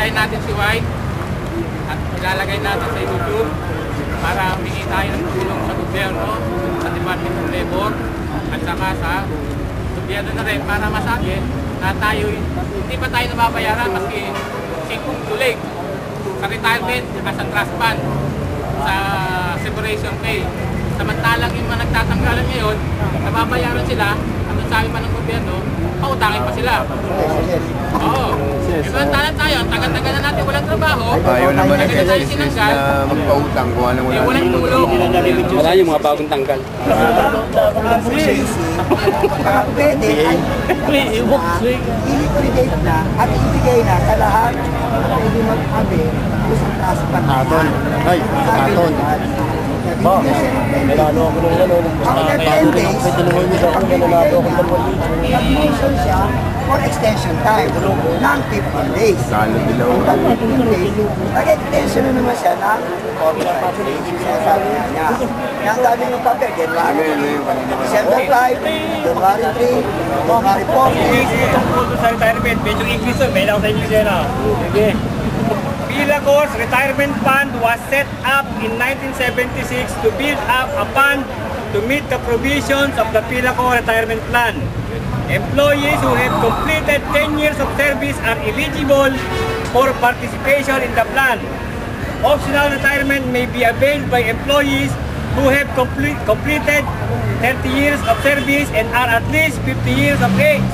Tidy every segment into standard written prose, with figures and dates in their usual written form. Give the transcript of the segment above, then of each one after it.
Antayin natin si White at ilalagay natin sa YouTube para humingi tayo ng tulong sa gobyerno, sa Department of Labor at saka sa gobyerno na rin para masabi na tayo hindi pa tayo nababayaran maski 5 tulig sa retirement at sa trust fund sa separation pay. Samantalang yung mga nagtatanggalan ngayon, nababayaran sila, ang sabi pa ng gobyerno, pautangin pa sila. Oo. Samantalang tayo, ang tagal-tagal na natin walang trabaho. Ayaw naman ang SSS na magpautang kung alam wala walang tulong. Wala yung mga bagong tanggal. Pwede ay i-liquidate na at ibigay na sa lahat pwede mag-abi sa taas pa. Aton. Ay, aton. Nalalo ako nung ano. After 10 days, mag-motion siya for extension time ng 15 days. Ang 15 days, nag-extension na naman siya ng 45 days. Sabi niya. Ang dami ng papel, January 3, December 5, January 3, January 4. Tungkol sa retirement, medyo English yun. May lang sa English yun. Sige. PhilAcor's retirement fund was set up in 1976 to build up a fund to meet the provisions of the PhilAcor retirement plan. Employees who have completed 10 years of service are eligible for participation in the plan. Optional retirement may be availed by employees who have completed 30 years of service and are at least 50 years of age,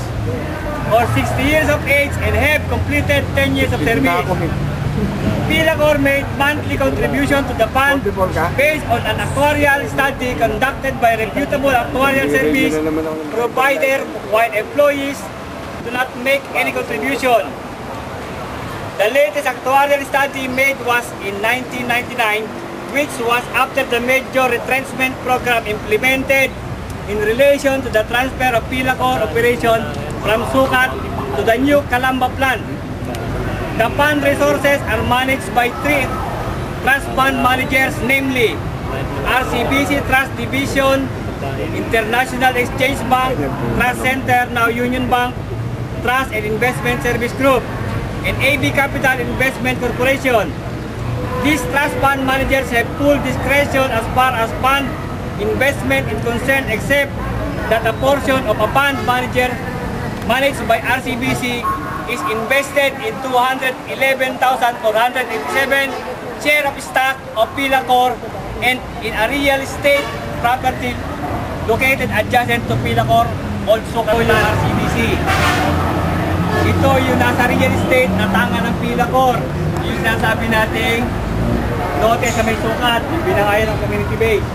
or 60 years of age and have completed 10 years of service. PhilAcor made monthly contribution to the fund based on an actuarial study conducted by reputable actuarial service provider while employees do not make any contribution. The latest actuarial study made was in 1999, which was after the major retrenchment program implemented in relation to the transfer of PhilAcor operation from Sukat to the new Calamba plant. The fund resources are managed by 3 trust fund managers, namely RCBC Trust Division, International Exchange Bank, Trust Center, now Union Bank, Trust and Investment Service Group, and AB Capital Investment Corporation. These trust fund managers have full discretion as far as fund investment is concerned, except that a portion of a fund manager managed by RCBC is invested in 211,487 share of stock of PhilAcor and in a real estate property located adjacent to PhilAcor, also called RCBC. Ito yung nasa real estate na tanga ng PhilAcor. Yung sinasabi nating lote sa may Sukat, yung binangayan ng community base.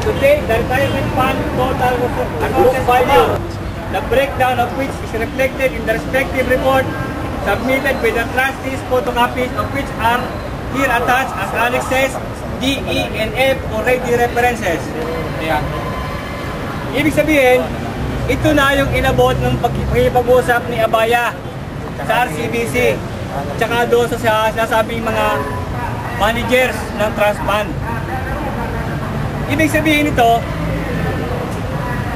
Today, the retirement fund total assessed value, the breakdown of which is reflected in the respective report submitted by the trustees, photocopies of which are here attached as annexes D, E, and F for ready references. Ayan. Ibig sabihin, ito na yung inabot ng pag-usap ni Abaya sa RCBC tsaka doon sa sinasabing mga managers ng trust fund. Ibig sabihin nito,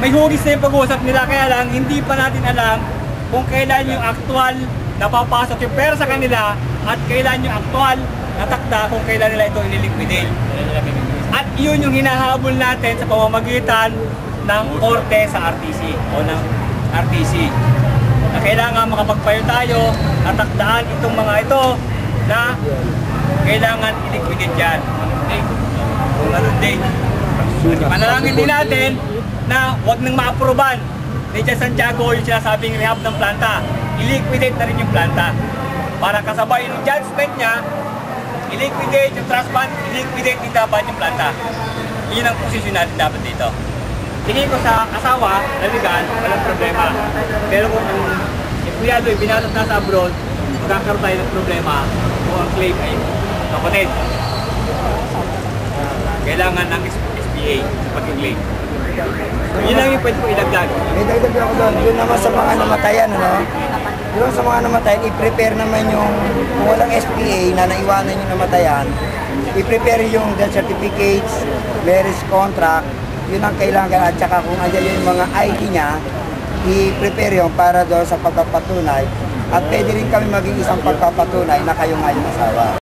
may hugis na yung pag-uusap nila, kaya lang hindi pa natin alam kung kailan yung aktual na papasok yung pera sa kanila at kailan yung aktual na takda kung kailan nila ito ililiquidate. At yun yung hinahabol natin sa pamamagitan ng korte sa RTC o ng RTC. Na kailangan makapagpayo tayo at takdaan itong mga ito na kailangan iliquidate yan. Kung anong date. Panalangin din natin na huwag nang ma-aproban ni Jan Santiago yung sinasabing rehab ng planta. I-liquidate na rin yung planta. Para kasabay yung judgment niya, i-liquidate yung trust fund, i-liquidate din dapat yung planta. Yun ang posisyon natin dapat dito. Tingin ko sa asawa, naligan, walang problema. Pero kung ang empleyado ay binalot na sa abroad, magkakaroon tayo ng problema kung ang claim ay kapatid. Kailangan ng SPA sa pag-claim. Yun lang yung pwede ko ilagdag. May dagdag ako doon. Doon naman sa mga namatayan, ano? Doon sa mga namatayan, i-prepare naman yung kung walang SPA na naiwanan yung namatayan, i-prepare yung death certificates, marriage contract, yun ang kailangan. At saka kung andyan yung mga ID niya, i-prepare yung para doon sa pagpapatunay At pwede rin kami maging isang pagpapatunay na kayo nga yung asawa.